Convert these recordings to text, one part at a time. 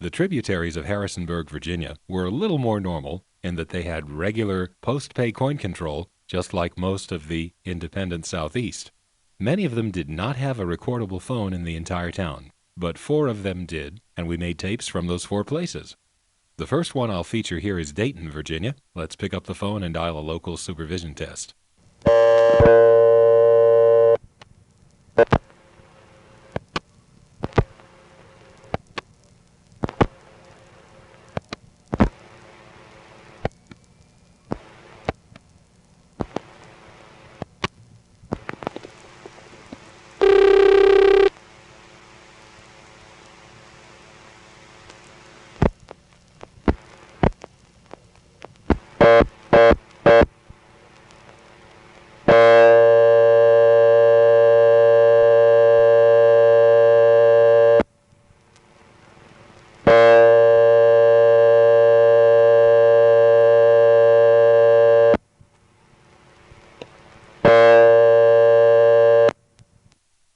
The tributaries of Harrisonburg, Virginia, were a little more normal in that they had regular post-pay coin control, just like most of the independent Southeast. Many of them did not have a recordable phone in the entire town, but 4 of them did, and we made tapes from those 4 places. The first one I'll feature here is Dayton, Virginia. Let's pick up the phone and dial a local supervision test.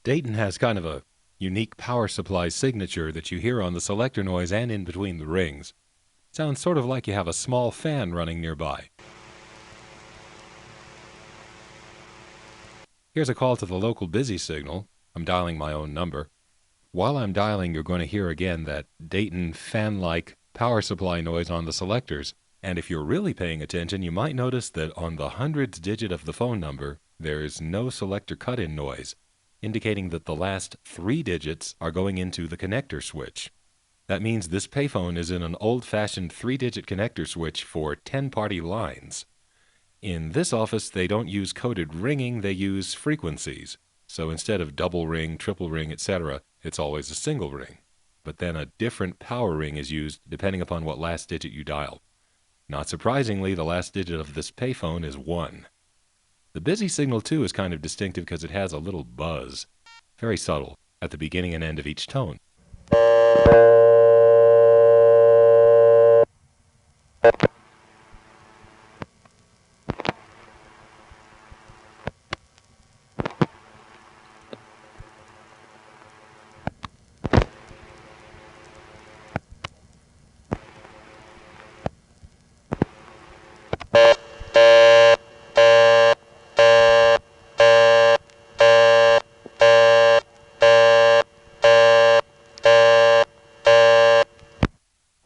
Dayton has kind of a unique power supply signature that you hear on the selector noise and in between the rings. Sounds sort of like you have a small fan running nearby. Here's a call to the local busy signal. I'm dialing my own number. While I'm dialing, you're going to hear again that Dayton fan-like power supply noise on the selectors. And if you're really paying attention, you might notice that on the hundreds digit of the phone number, there's no selector cut-in noise, indicating that the last 3 digits are going into the connector switch. That means this payphone is in an old-fashioned 3-digit connector switch for 10-party lines. In this office, they don't use coded ringing, they use frequencies. So instead of double ring, triple ring, etc., it's always a single ring. But then a different power ring is used depending upon what last digit you dial. Not surprisingly, the last digit of this payphone is 1. The busy signal, too, is kind of distinctive because it has a little buzz, very subtle, at the beginning and end of each tone.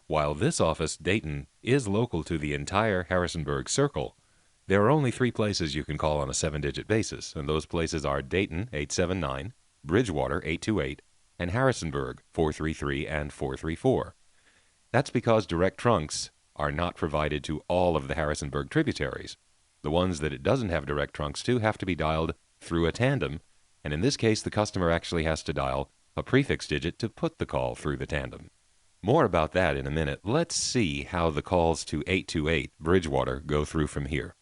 While this office, Dayton, is local to the entire Harrisonburg circle, there are only 3 places you can call on a 7-digit basis, and those places are Dayton, 879, Bridgewater, 828, and Harrisonburg, 433 and 434. That's because direct trunks are not provided to all of the Harrisonburg tributaries. The ones that it doesn't have direct trunks to have to be dialed through a tandem, and in this case the customer actually has to dial a prefix digit to put the call through the tandem. More about that in a minute. Let's see how the calls to 828 Bridgewater go through from here.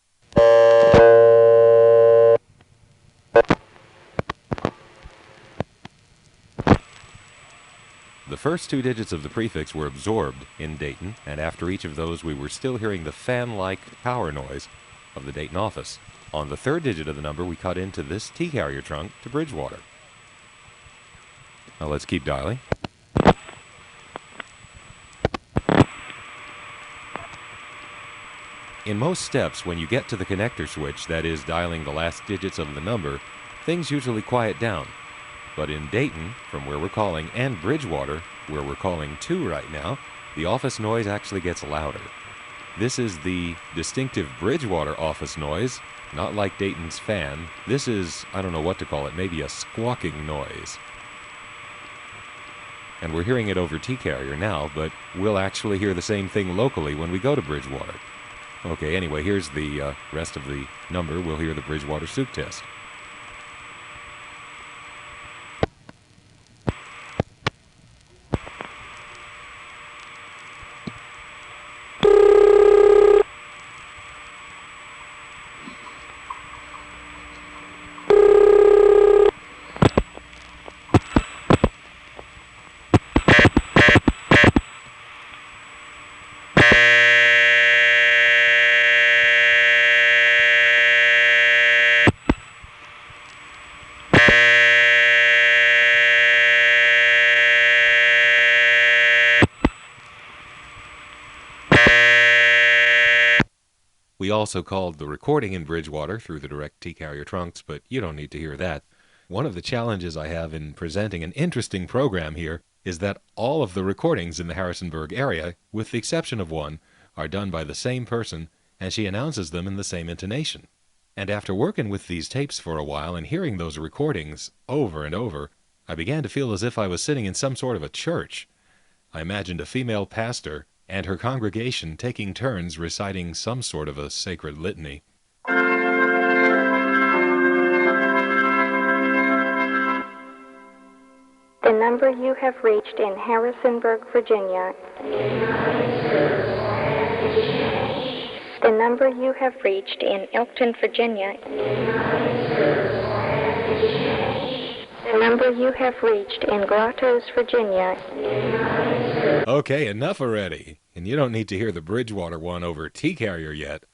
The first 2 digits of the prefix were absorbed in Dayton, and after each of those we were still hearing the fan-like power noise of the Dayton office. On the 3rd digit of the number, we cut into this T-carrier trunk to Bridgewater. Now let's keep dialing. In most steps, when you get to the connector switch, that is, dialing the last digits of the number, things usually quiet down. But in Dayton, from where we're calling, and Bridgewater, where we're calling to right now, the office noise actually gets louder. This is the distinctive Bridgewater office noise, not like Dayton's fan. This is, I don't know what to call it, maybe a squawking noise. And we're hearing it over T-carrier now, but we'll actually hear the same thing locally when we go to Bridgewater. Okay, anyway, here's the rest of the number. We'll hear the Bridgewater soup test. We also called the recording in Bridgewater through the direct T-carrier trunks, but you don't need to hear that. One of the challenges I have in presenting an interesting program here is that all of the recordings in the Harrisonburg area, with the exception of one, are done by the same person, and she announces them in the same intonation. And after working with these tapes for a while and hearing those recordings over and over, I began to feel as if I was sitting in some sort of a church. I imagined a female pastor and her congregation taking turns reciting some sort of a sacred litany. The number you have reached in Harrisonburg, Virginia. The number you have reached in Elkton, Virginia. The number you have reached in Grottoes, Virginia. Okay, enough already. And you don't need to hear the Bridgewater one over T-carrier yet.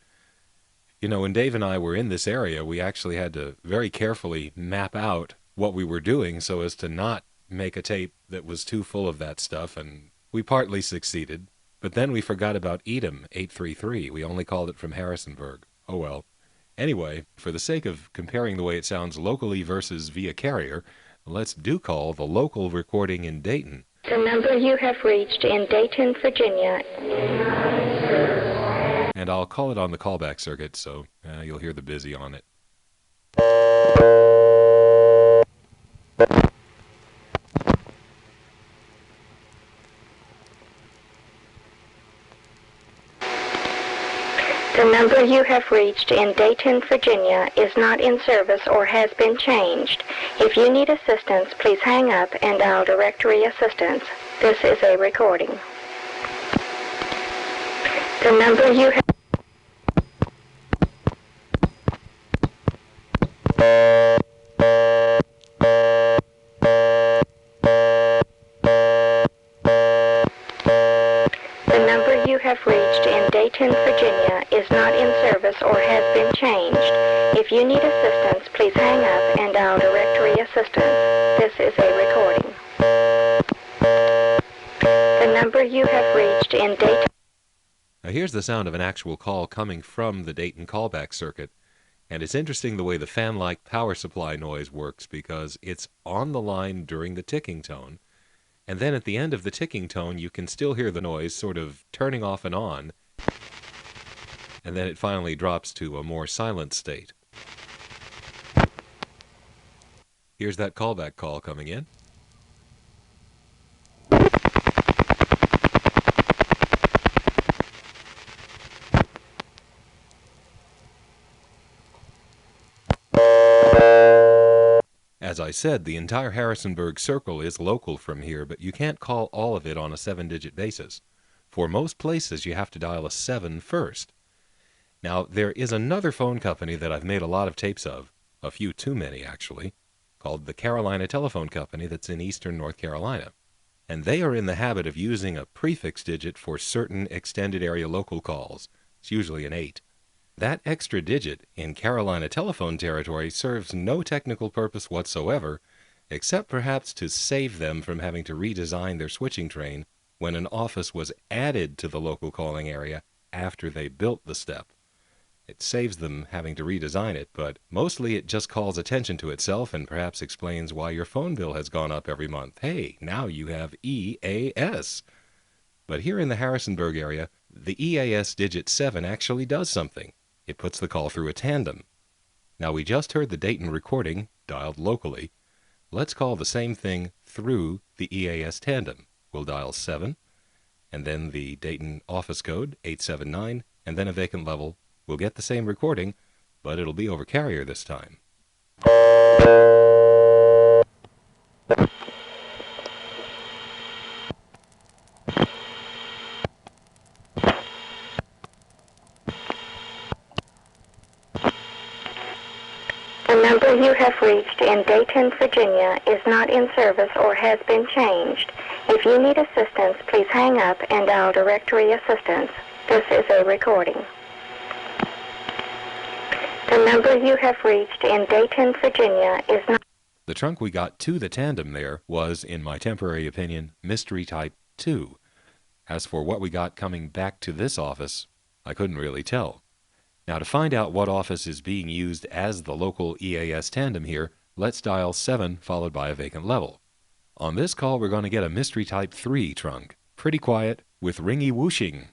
You know, when Dave and I were in this area, we actually had to very carefully map out what we were doing so as to not make a tape that was too full of that stuff, and we partly succeeded. But then we forgot about Edam 833. We only called it from Harrisonburg. Oh well. Anyway, for the sake of comparing the way it sounds locally versus via carrier, let's do call the local recording in Dayton. The number you have reached in Dayton, Virginia. And I'll call it on the callback circuit, so you'll hear the busy on it. The number you have reached in Dayton, Virginia is not in service or has been changed. If you need assistance, please hang up and dial directory assistance. This is a recording. The number you have... The number you have reached in Dayton, Virginia is not in service or has been changed. If you need assistance, please hang up and dial directory assistance. This is a recording. The number you have reached in Dayton... Now here's the sound of an actual call coming from the Dayton callback circuit. And it's interesting the way the fan-like power supply noise works because it's on the line during the ticking tone. And then at the end of the ticking tone, you can still hear the noise sort of turning off and on. And then it finally drops to a more silent state. Here's that callback call coming in. As I said, the entire Harrisonburg circle is local from here, but you can't call all of it on a 7-digit basis. For most places, you have to dial a 7 first. Now, there is another phone company that I've made a lot of tapes of, a few too many actually, called the Carolina Telephone Company that's in eastern North Carolina. And they are in the habit of using a prefix digit for certain extended area local calls. It's usually an 8. That extra digit in Carolina telephone territory serves no technical purpose whatsoever, except perhaps to save them from having to redesign their switching train when an office was added to the local calling area after they built the step. It saves them having to redesign it, but mostly it just calls attention to itself and perhaps explains why your phone bill has gone up every month. Hey, now you have EAS. But here in the Harrisonburg area, the EAS digit 7 actually does something. It puts the call through a tandem. Now we just heard the Dayton recording, dialed locally. Let's call the same thing through the EAS tandem. We'll dial 7, and then the Dayton office code, 879, and then a vacant level. We'll get the same recording, but it'll be over carrier this time. The number you have reached in Dayton, Virginia is not in service or has been changed. If you need assistance, please hang up and dial directory assistance. This is a recording. The number you have reached in Dayton, Virginia is not... The trunk we got to the tandem there was, in my temporary opinion, Mystery Type 2. As for what we got coming back to this office, I couldn't really tell. Now, to find out what office is being used as the local EAS tandem here, let's dial 7 followed by a vacant level. On this call, we're going to get a mystery type 3 trunk. Pretty quiet, with ringy whooshing.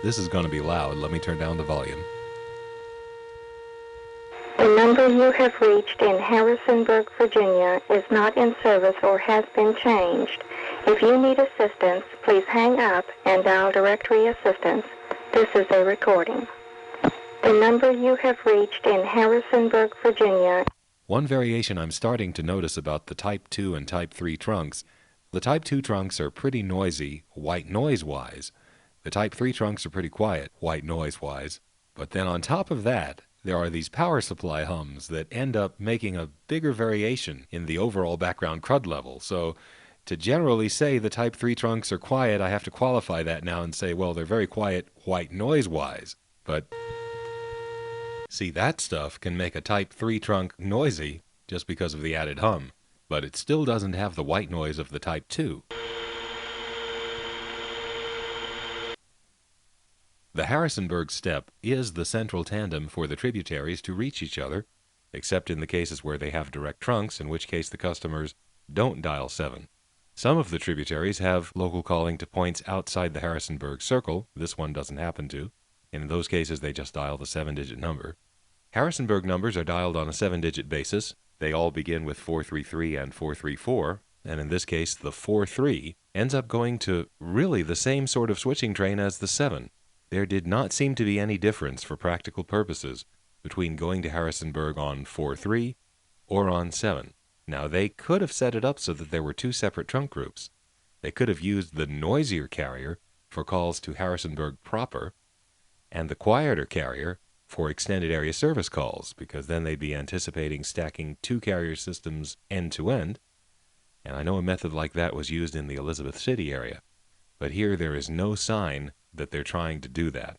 This is going to be loud. Let me turn down the volume. The number you have reached in Harrisonburg, Virginia is not in service or has been changed. If you need assistance, please hang up and dial directory assistance. This is a recording. The number you have reached in Harrisonburg, Virginia. One variation I'm starting to notice about the Type 2 and Type 3 trunks, the Type 2 trunks are pretty noisy, white noise-wise. The Type 3 trunks are pretty quiet, white noise-wise. But then on top of that, there are these power supply hums that end up making a bigger variation in the overall background crud level. So to generally say the Type 3 trunks are quiet, I have to qualify that now and say, well, they're very quiet white noise-wise. But see, that stuff can make a Type 3 trunk noisy just because of the added hum. But it still doesn't have the white noise of the Type 2. The Harrisonburg step is the central tandem for the tributaries to reach each other, except in the cases where they have direct trunks, in which case the customers don't dial 7. Some of the tributaries have local calling to points outside the Harrisonburg circle. This one doesn't happen to. In those cases, they just dial the 7-digit number. Harrisonburg numbers are dialed on a 7-digit basis. They all begin with 433 and 434, and in this case, the 43 ends up going to really the same sort of switching train as the 7. There did not seem to be any difference for practical purposes between going to Harrisonburg on 4-3 or on 7. Now, they could have set it up so that there were two separate trunk groups. They could have used the noisier carrier for calls to Harrisonburg proper and the quieter carrier for extended area service calls, because then they'd be anticipating stacking two carrier systems end-to-end, and I know a method like that was used in the Elizabeth City area. But here there is no sign that they're trying to do that.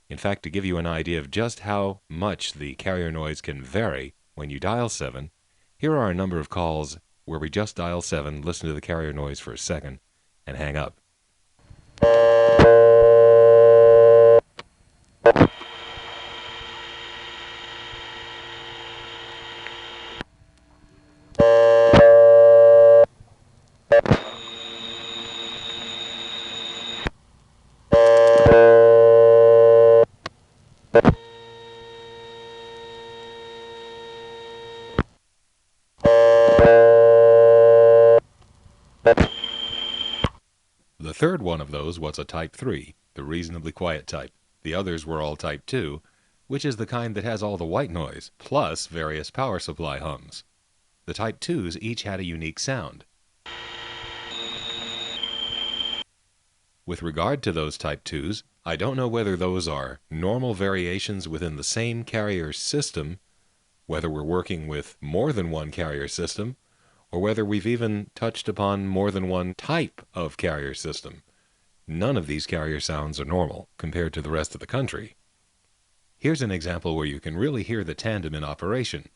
In fact, to give you an idea of just how much the carrier noise can vary when you dial 7, here are a number of calls where we just dial 7, listen to the carrier noise for a second, and hang up. The third one of those was a Type 3, the reasonably quiet type. The others were all Type 2, which is the kind that has all the white noise, plus various power supply hums. The Type 2s each had a unique sound. With regard to those Type 2s, I don't know whether those are normal variations within the same carrier system, whether we're working with more than one carrier system, or whether we've even touched upon more than one type of carrier system. None of these carrier sounds are normal compared to the rest of the country. Here's an example where you can really hear the tandem in operation.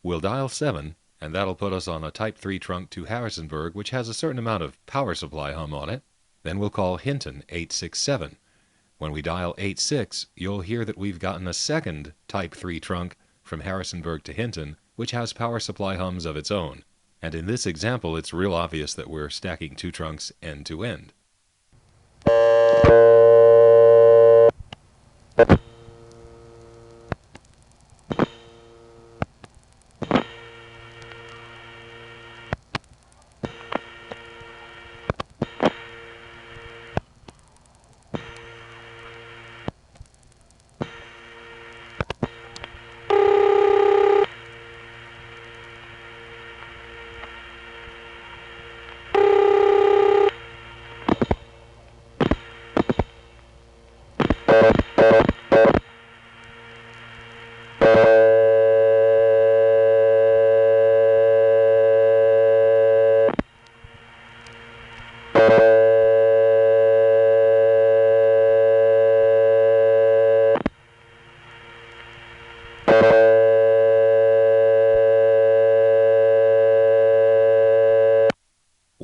We'll dial 7, and that'll put us on a Type 3 trunk to Harrisonburg, which has a certain amount of power supply hum on it. Then we'll call Hinton 867. When we dial 86, you'll hear that we've gotten a second Type 3 trunk from Harrisonburg to Hinton, which has power supply hums of its own. And in this example, it's real obvious that we're stacking two trunks end to end.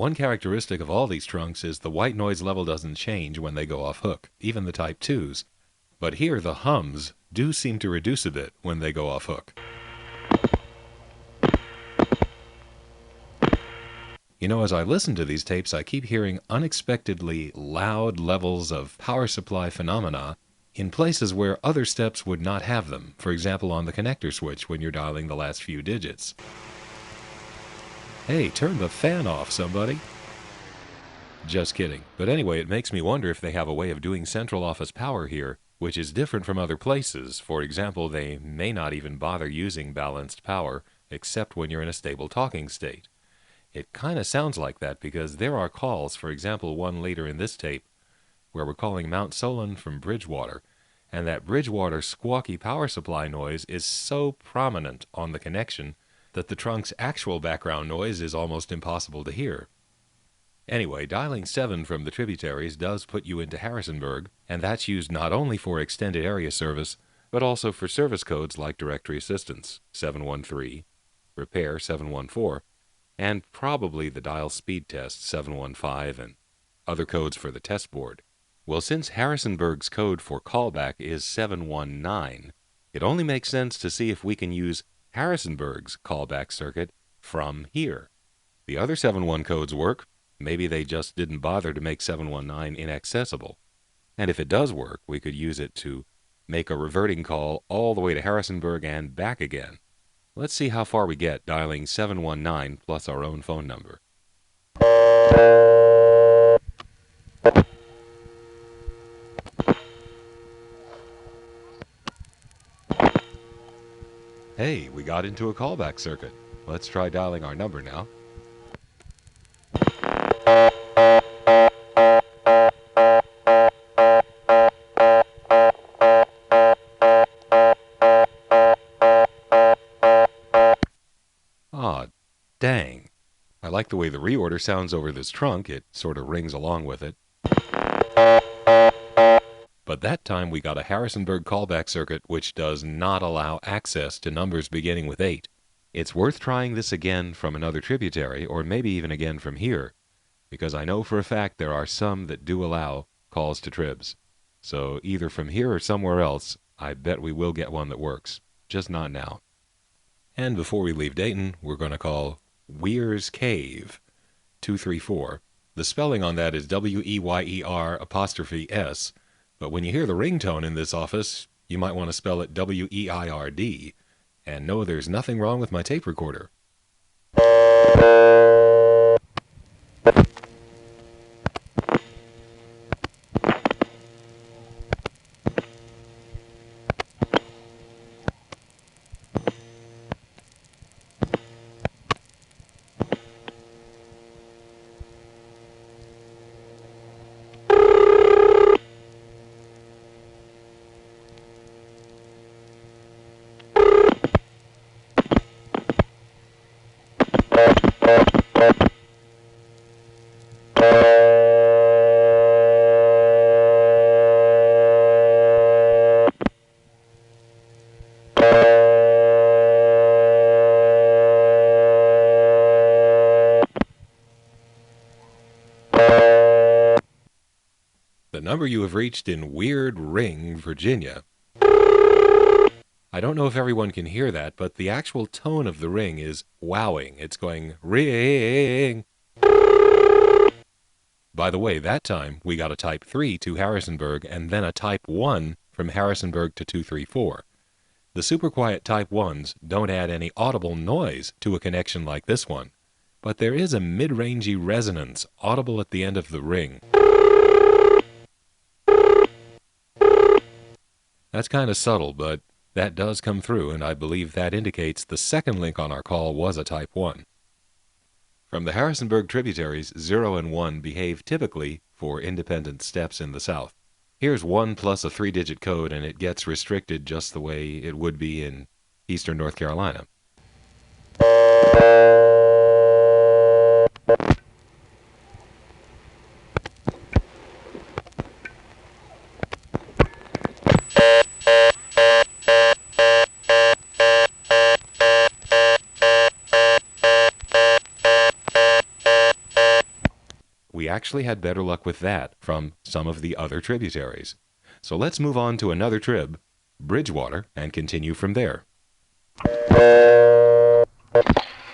One characteristic of all these trunks is the white noise level doesn't change when they go off hook, even the Type 2s. But here the hums do seem to reduce a bit when they go off hook. You know, as I listen to these tapes, I keep hearing unexpectedly loud levels of power supply phenomena in places where other steps would not have them. For example, on the connector switch when you're dialing the last few digits. Hey, turn the fan off, somebody. Just kidding. But anyway, it makes me wonder if they have a way of doing central office power here, which is different from other places. For example, they may not even bother using balanced power, except when you're in a stable talking state. It kind of sounds like that because there are calls, for example, one later in this tape, where we're calling Mount Solon from Bridgewater, and that Bridgewater squawky power supply noise is so prominent on the connection that the trunk's actual background noise is almost impossible to hear. Anyway, dialing 7 from the Tributaries does put you into Harrisonburg, and that's used not only for extended area service, but also for service codes like Directory Assistance 713, Repair 714, and probably the dial speed test 715 and other codes for the test board. Well, since Harrisonburg's code for callback is 719, it only makes sense to see if we can use Harrisonburg's callback circuit from here. The other 71 codes work. Maybe they just didn't bother to make 719 inaccessible. And if it does work, we could use it to make a reverting call all the way to Harrisonburg and back again. Let's see how far we get dialing 719 plus our own phone number. Hey, we got into a callback circuit. Let's try dialing our number now. Aw, dang. I like the way the reorder sounds over this trunk. It sort of rings along with it. But that time we got a Harrisonburg callback circuit which does not allow access to numbers beginning with 8. It's worth trying this again from another tributary, or maybe even again from here, because I know for a fact there are some that do allow calls to tribs. So either from here or somewhere else, I bet we will get one that works. Just not now. And before we leave Dayton, we're going to call Weir's Cave 234. The spelling on that is WEYER''S, but when you hear the ringtone in this office, you might want to spell it WEIRD. And no, there's nothing wrong with my tape recorder. The number you have reached in Weird Ring, Virginia. I don't know if everyone can hear that, but the actual tone of the ring is wowing. It's going ring. By the way, that time we got a Type 3 to Harrisonburg and then a Type 1 from Harrisonburg to 234. The super quiet Type 1s don't add any audible noise to a connection like this one, but there is a mid-rangey resonance audible at the end of the ring. That's kind of subtle, but that does come through, and I believe that indicates the second link on our call was a Type 1. From the Harrisonburg Tributaries, 0 and 1 behave typically for independent steps in the South. Here's 1 plus a 3-digit code, and it gets restricted just the way it would be in eastern North Carolina. we actually had better luck with that from some of the other tributaries. So let's move on to another trib, Bridgewater, and continue from there.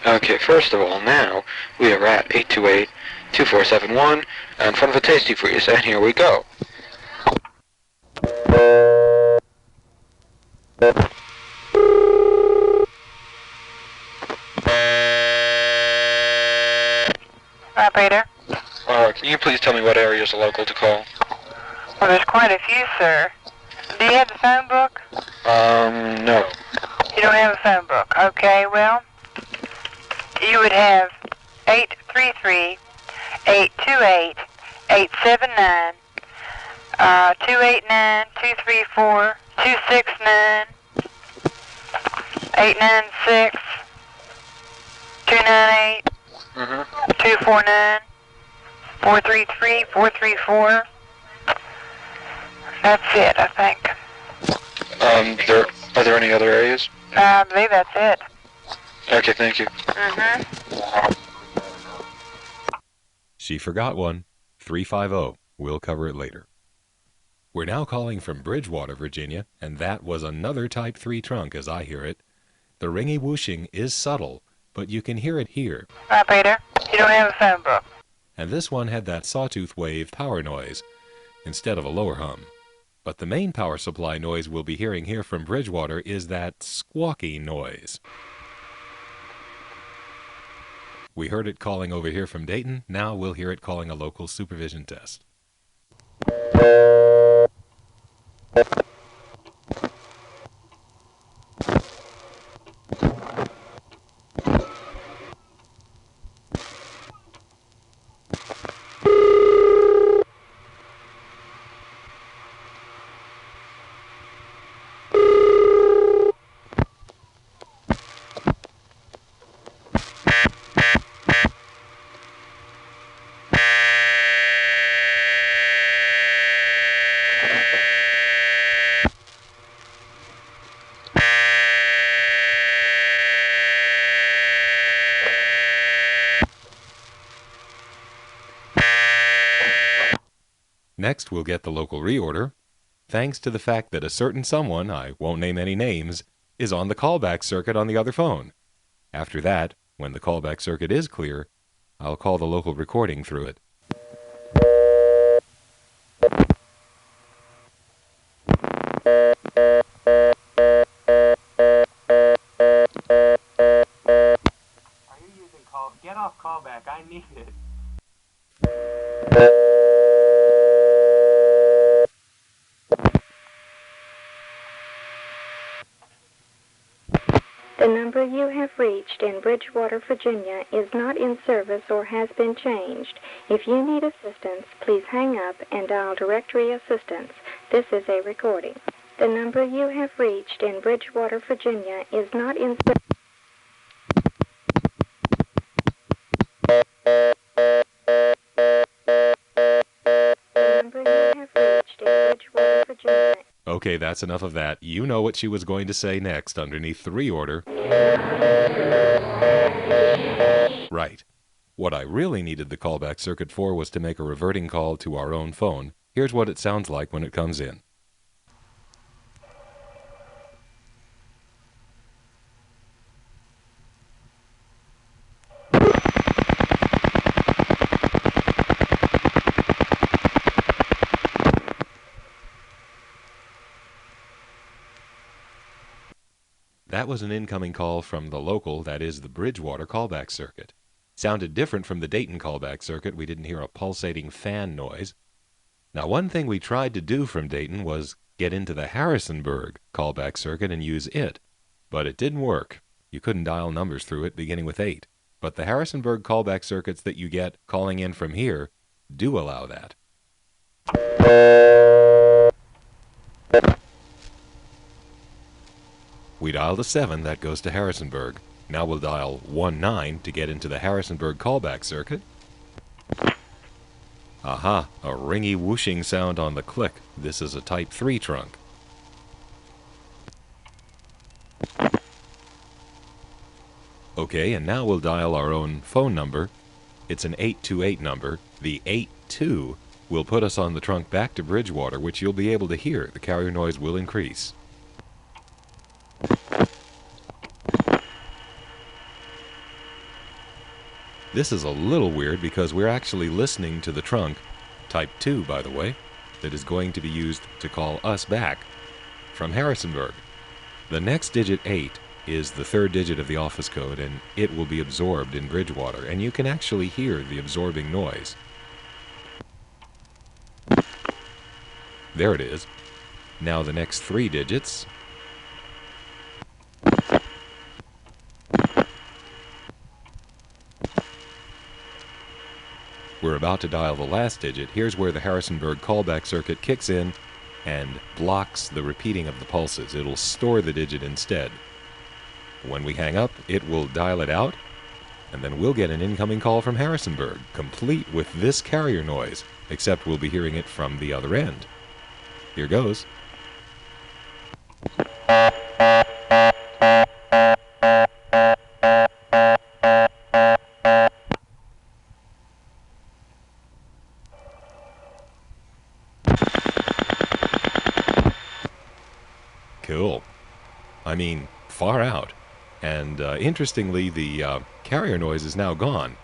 Okay, first of all, now we are at 828-2471 in front of a Tasty Freeze, and here we go. Operator? Can you please tell me what area is local to call? Well, there's quite a few, sir. Do you have the phone book? No. You don't have a phone book. Okay, well, you would have 833-828-879, 289-234, 269, 896, 298, 249, 433, 434. That's it, I think. Are there any other areas? I believe that's it. Okay, thank you. She forgot one. 350. We'll cover it later. We're now calling from Bridgewater, Virginia, and that was another Type 3 trunk as I hear it. The ringy whooshing is subtle, but you can hear it here. Operator, you don't have a phone book. And this one had that sawtooth wave power noise instead of a lower hum. But the main power supply noise we'll be hearing here from Bridgewater is that squawky noise. We heard it calling over here from Dayton. Now we'll hear it calling a local supervision test. Next, we'll get the local reorder, thanks to the fact that a certain someone, I won't name any names, is on the callback circuit on the other phone. After that, when the callback circuit is clear, I'll call the local recording through it. Are you using call? Get off callback. I need it. The number you have reached in Bridgewater, Virginia is not in service or has been changed. If you need assistance, please hang up and dial directory assistance. This is a recording. The number you have reached in Bridgewater, Virginia is not in service. The number you have reached in Bridgewater, Virginia. Okay, that's enough of that. You know what she was going to say next underneath the reorder. Right. What I really needed the callback circuit for was to make a reverting call to our own phone. Here's what it sounds like when it comes in. That was an incoming call from the local, that is the Bridgewater callback circuit. Sounded different from the Dayton callback circuit. We didn't hear a pulsating fan noise. Now, one thing we tried to do from Dayton was get into the Harrisonburg callback circuit and use it. But it didn't work. You couldn't dial numbers through it beginning with 8. But the Harrisonburg callback circuits that you get calling in from here do allow that. We dialed a 7, that goes to Harrisonburg. Now we'll dial 19 to get into the Harrisonburg callback circuit. Aha, a ringy whooshing sound on the click. This is a Type 3 trunk. Okay, and now we'll dial our own phone number. It's an 828 number. The 82 will put us on the trunk back to Bridgewater, which you'll be able to hear. The carrier noise will increase. This is a little weird because we're actually listening to the trunk, type 2 by the way, that is going to be used to call us back from Harrisonburg. The next digit 8 is the third digit of the office code, and it will be absorbed in Bridgewater, and you can actually hear the absorbing noise. There it is. Now the next 3 digits. We're about to dial the last digit. Here's where the Harrisonburg callback circuit kicks in and blocks the repeating of the pulses. It'll store the digit instead. When we hang up, it will dial it out, and then we'll get an incoming call from Harrisonburg, complete with this carrier noise, except we'll be hearing it from the other end. Here goes. Cool. I mean, far out. And interestingly, the carrier noise is now gone.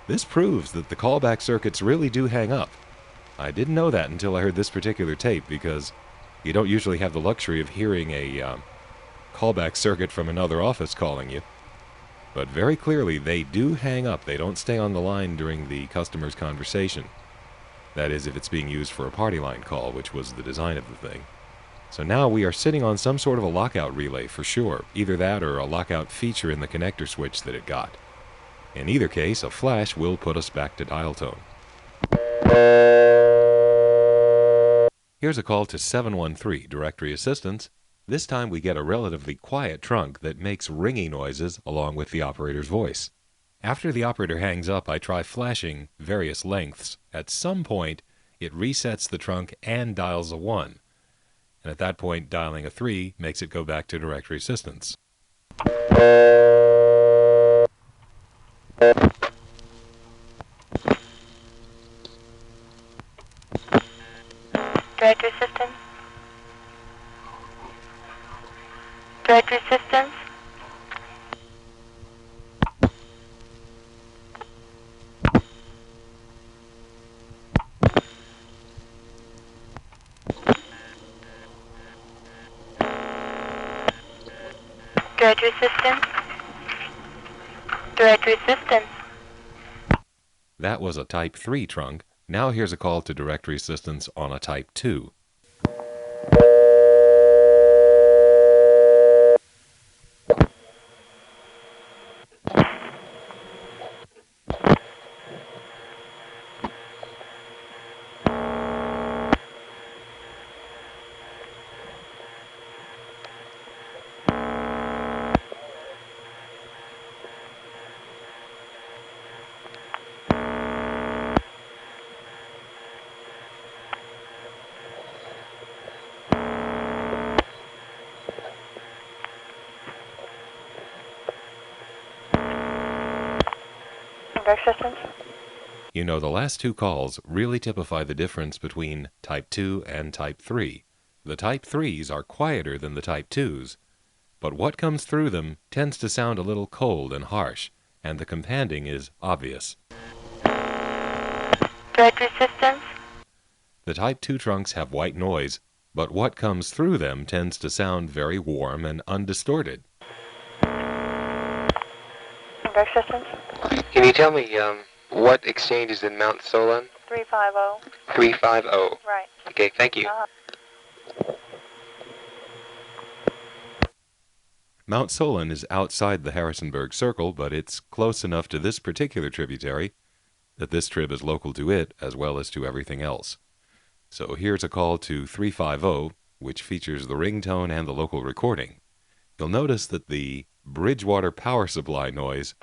This proves that the callback circuits really do hang up. I didn't know that until I heard this particular tape, because you don't usually have the luxury of hearing a callback circuit from another office calling you. But very clearly, they do hang up. They don't stay on the line during the customer's conversation. That is, if it's being used for a party line call, which was the design of the thing. So now we are sitting on some sort of a lockout relay for sure, either that or a lockout feature in the connector switch that it got. In either case, a flash will put us back to dial tone. Here's a call to 713 Directory Assistance. This time we get a relatively quiet trunk that makes ringy noises along with the operator's voice. After the operator hangs up, I try flashing various lengths. At some point, it resets the trunk and dials a 1. And at that point, dialing a 3 makes it go back to Directory Assistance. Directory Assistance. Directory Assistance. Directory Assistance. Directory Assistance. That was a Type 3 trunk. Now here's a call to Directory Assistance on a Type 2. Directory Assistance. You know, the last 2 calls really typify the difference between Type 2 and Type 3. The Type 3s are quieter than the Type 2s, but what comes through them tends to sound a little cold and harsh, and the companding is obvious. Directory Assistance. The Type 2 trunks have white noise, but what comes through them tends to sound very warm and undistorted. Directory Assistance. Can you tell me what exchange is in Mount Solon? 350. 350. Right. Okay, thank you. Mount Solon is outside the Harrisonburg Circle, but it's close enough to this particular tributary that this trib is local to it as well as to everything else. So here's a call to 350, which features the ringtone and the local recording. You'll notice that the Bridgewater power supply noise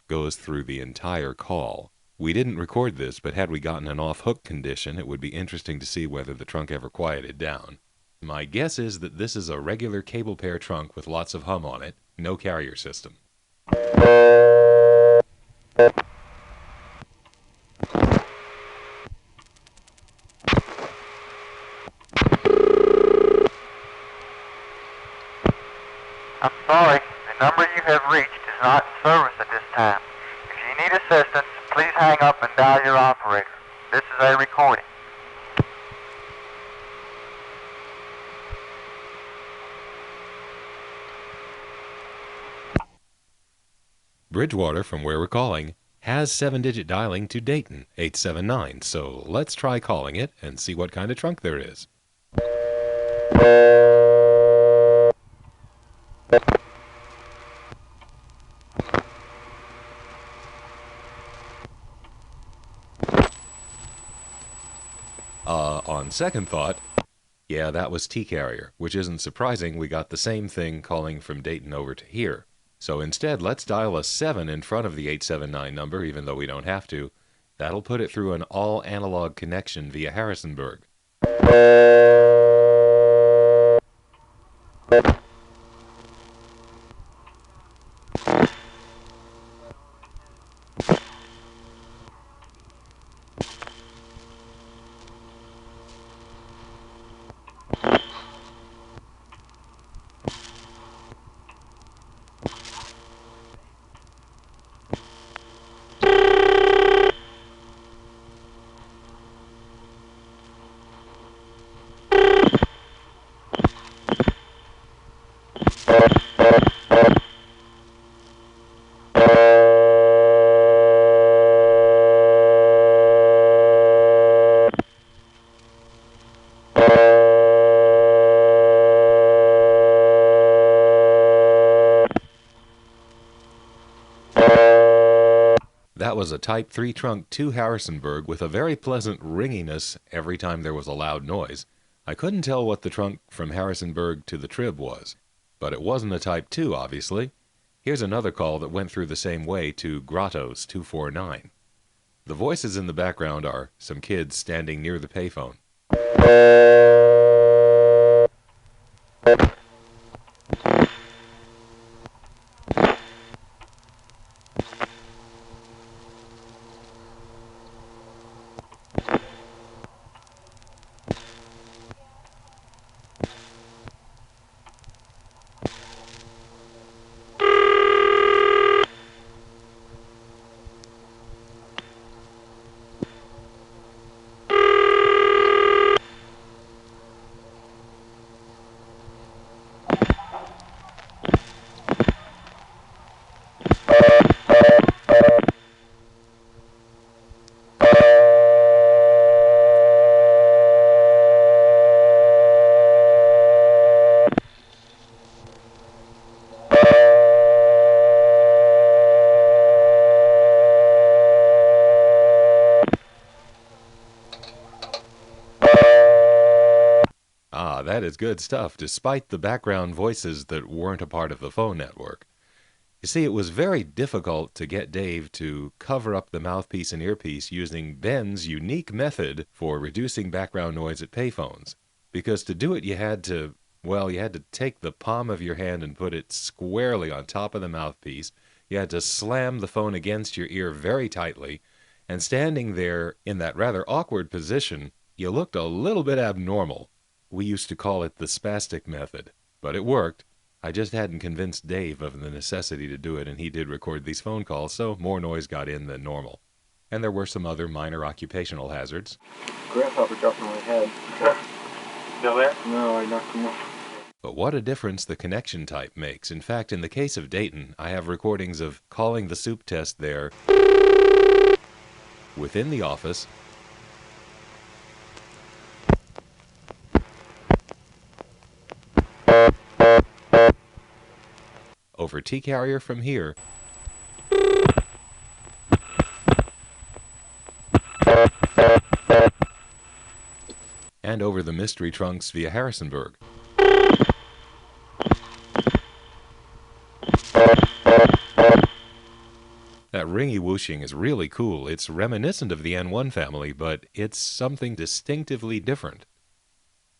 goes through the entire call. We didn't record this, but had we gotten an off-hook condition, it would be interesting to see whether the trunk ever quieted down. My guess is that this is a regular cable pair trunk with lots of hum on it, no carrier system. I'm sorry, the number you have reached is not in service at this time. If you need assistance, please hang up and dial your operator. This is a recording. Bridgewater, from where we're calling, has 7-digit dialing to Dayton, 879, so let's try calling it and see what kind of trunk there is. On second thought, yeah, that was T-Carrier, which isn't surprising. We got the same thing calling from Dayton over to here. So instead, let's dial a 7 in front of the 879 number, even though we don't have to. That'll put it through an all-analog connection via Harrisonburg. That was a Type 3 trunk to Harrisonburg with a very pleasant ringiness every time there was a loud noise. I couldn't tell what the trunk from Harrisonburg to the Trib was, but it wasn't a Type 2, obviously. Here's another call that went through the same way to Grottos 249. The voices in the background are some kids standing near the payphone. That is good stuff, despite the background voices that weren't a part of the phone network. You see, it was very difficult to get Dave to cover up the mouthpiece and earpiece using Ben's unique method for reducing background noise at payphones. Because to do it, you had to take the palm of your hand and put it squarely on top of the mouthpiece. You had to slam the phone against your ear very tightly, and standing there in that rather awkward position, you looked a little bit abnormal. We used to call it the spastic method, but it worked. I just hadn't convinced Dave of the necessity to do it, and he did record these phone calls, so more noise got in than normal. And there were some other minor occupational hazards. Grasshopper dropped on my head. Still there? No, I knocked him off. But what a difference the connection type makes. In fact, in the case of Dayton, I have recordings of calling the soup test there within the office, over T-Carrier from here, and over the mystery trunks via Harrisonburg. That ringy whooshing is really cool. It's reminiscent of the N1 family, but it's something distinctively different.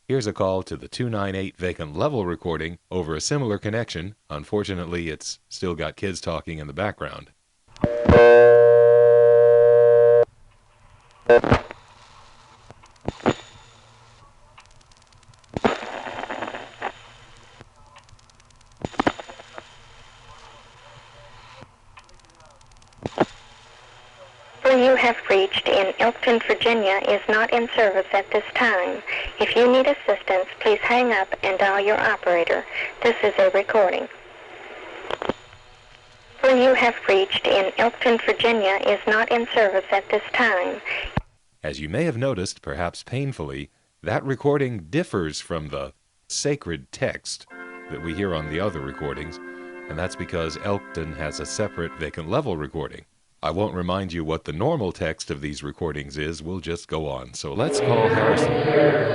Here's a call to the 298 vacant level recording over a similar connection. Unfortunately, it's still got kids talking in the background. have reached in Elkton, Virginia is not in service at this time. If you need assistance, please hang up and dial your operator. This is a recording. Where you have reached in Elkton, Virginia is not in service at this time. As you may have noticed, perhaps painfully, that recording differs from the sacred text that we hear on the other recordings, and that's because Elkton has a separate vacant level recording. I won't remind you what the normal text of these recordings is, we'll just go on. So let's call Harrisonburg.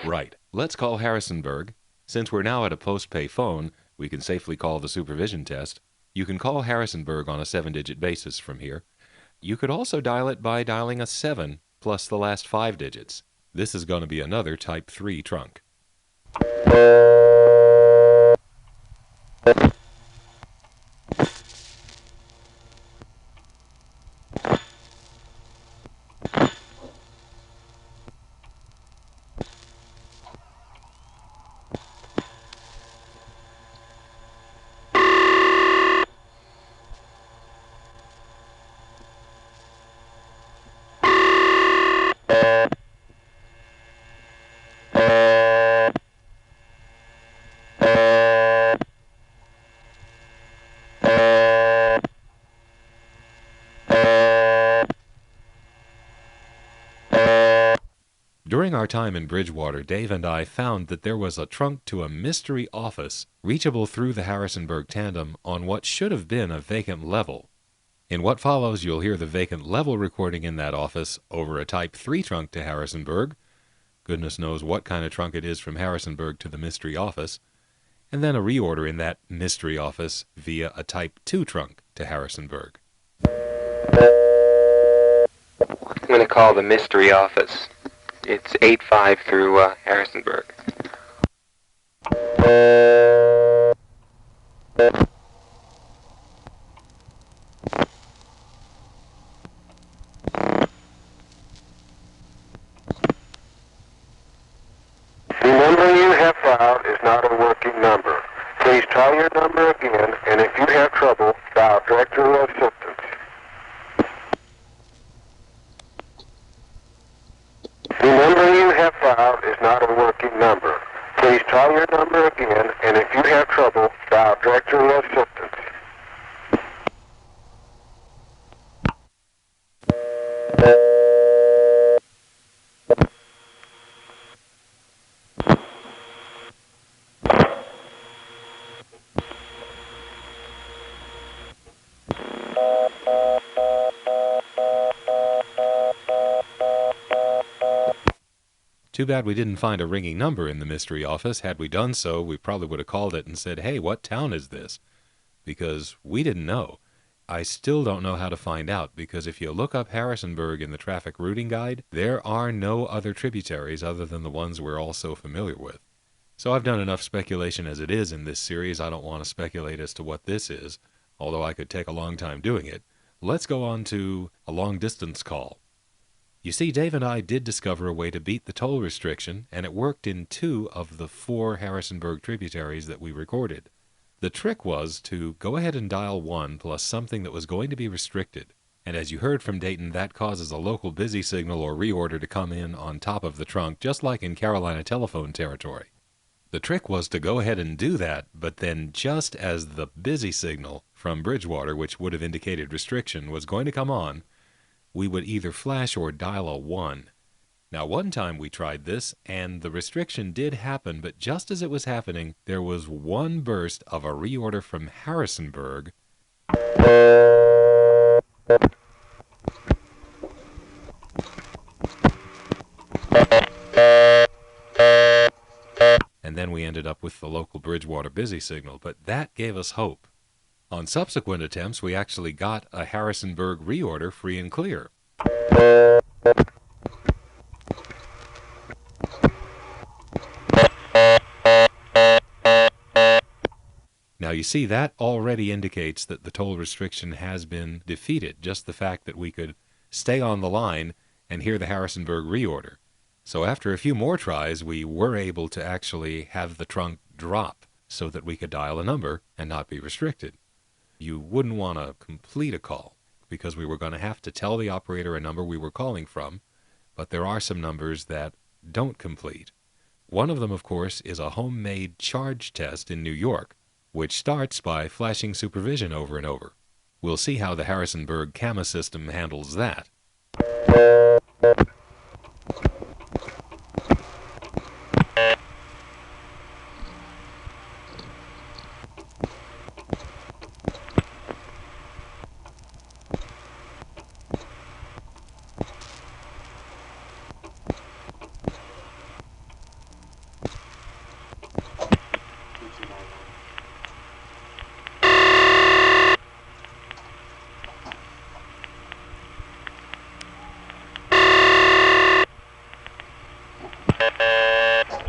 Right, let's call Harrisonburg. Since we're now at a post-pay phone, we can safely call the supervision test. You can call Harrisonburg on a 7-digit basis from here. You could also dial it by dialing a 7 plus the last 5 digits. This is going to be another Type 3 trunk. During our time in Bridgewater, Dave and I found that there was a trunk to a mystery office reachable through the Harrisonburg tandem on what should have been a vacant level. In what follows, you'll hear the vacant level recording in that office over a Type 3 trunk to Harrisonburg. Goodness knows what kind of trunk it is from Harrisonburg to the mystery office. And then a reorder in that mystery office via a Type 2 trunk to Harrisonburg. I'm going to call the mystery office. It's 85 through Harrisonburg. The number you have filed is not a working number. Please try your number again, and if you have trouble, dial directory assistance. The number you have filed is not a working number. Please try your number again, and if you have trouble, dial directory assistance. Too bad we didn't find a ringing number in the mystery office. Had we done so, we probably would have called it and said, "Hey, what town is this?" Because we didn't know. I still don't know how to find out, because if you look up Harrisonburg in the traffic routing guide, there are no other tributaries other than the ones we're all so familiar with. So I've done enough speculation as it is in this series. I don't want to speculate as to what this is, although I could take a long time doing it. Let's go on to a long-distance call. You see, Dave and I did discover a way to beat the toll restriction, and it worked in 2 of the 4 Harrisonburg tributaries that we recorded. The trick was to go ahead and dial 1 plus something that was going to be restricted, and as you heard from Dayton, that causes a local busy signal or reorder to come in on top of the trunk, just like in Carolina telephone territory. The trick was to go ahead and do that, but then just as the busy signal from Bridgewater, which would have indicated restriction, was going to come on, we would either flash or dial a 1. Now, one time we tried this, and the restriction did happen, but just as it was happening, there was one burst of a reorder from Harrisonburg. And then we ended up with the local Bridgewater busy signal, but that gave us hope. On subsequent attempts, we actually got a Harrisonburg reorder free and clear. Now you see, that already indicates that the toll restriction has been defeated, just the fact that we could stay on the line and hear the Harrisonburg reorder. So after a few more tries, we were able to actually have the trunk drop so that we could dial a number and not be restricted. You wouldn't want to complete a call. because we were going to have to tell the operator a number we were calling from, but there are some numbers that don't complete. One of them, of course, is a homemade charge test in New York, which starts by flashing supervision over and over. We'll see how the Harrisonburg camera system handles that.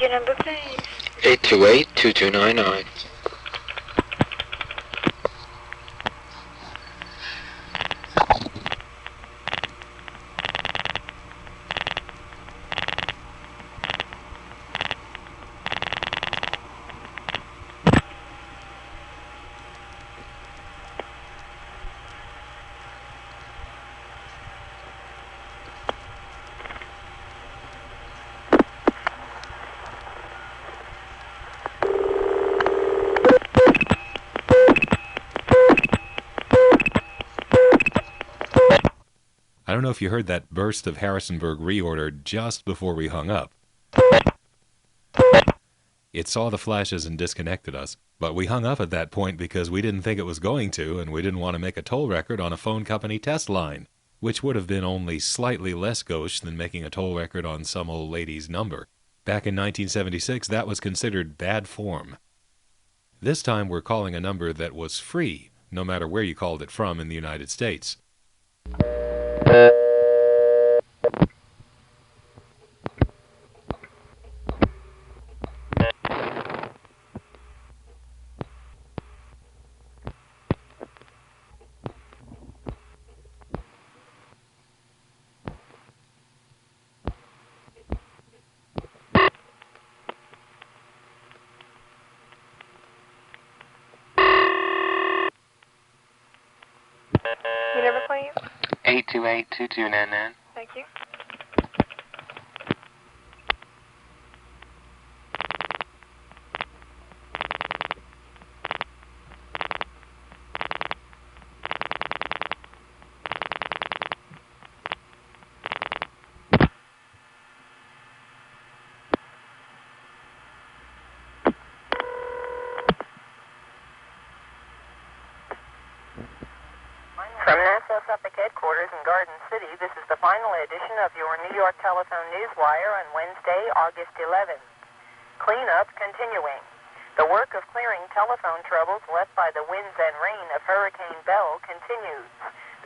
Your number, please. 828-2299. I don't know if you heard that burst of Harrisonburg reorder just before we hung up. It saw the flashes and disconnected us, but we hung up at that point because we didn't think it was going to, and we didn't want to make a toll record on a phone company test line, which would have been only slightly less gauche than making a toll record on some old lady's number. Back in 1976, that was considered bad form. This time we're calling a number that was free, no matter where you called it from in the United States. Your number, please. 828-2299. Thank you. From NASA Suffolk Headquarters in Garden City, this is the final edition of your New York Telephone Newswire on Wednesday, August 11th. Cleanup continuing. The work of clearing telephone troubles left by the winds and rain of Hurricane Belle continues.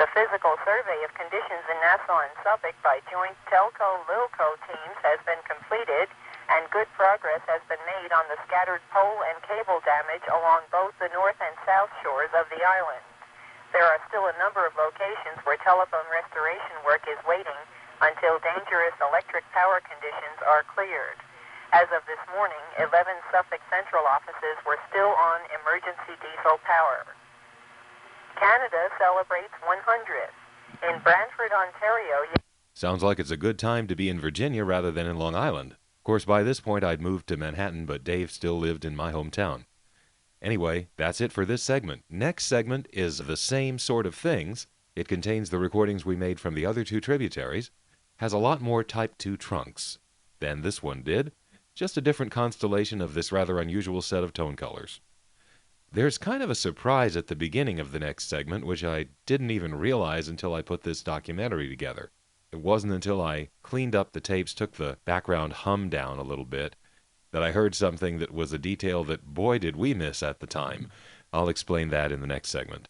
The physical survey of conditions in Nassau and Suffolk by joint Telco-Lilco teams has been completed, and good progress has been made on the scattered pole and cable damage along both the north and south shores of the island. There are still a number of locations where telephone restoration work is waiting until dangerous electric power conditions are cleared. As of this morning, 11 Suffolk Central offices were still on emergency diesel power. Canada celebrates 100th. In Brantford, Ontario... Sounds like it's a good time to be in Virginia rather than in Long Island. Of course, by this point I'd moved to Manhattan, but Dave still lived in my hometown. Anyway, that's it for this segment. Next segment is the same sort of things. It contains the recordings we made from the other two tributaries, has a lot more Type 2 trunks than this one did, just a different constellation of this rather unusual set of tone colors. There's kind of a surprise at the beginning of the next segment, which I didn't even realize until I put this documentary together. It wasn't until I cleaned up the tapes, took the background hum down a little bit, that I heard something that was a detail that, boy, did we miss at the time. I'll explain that in the next segment.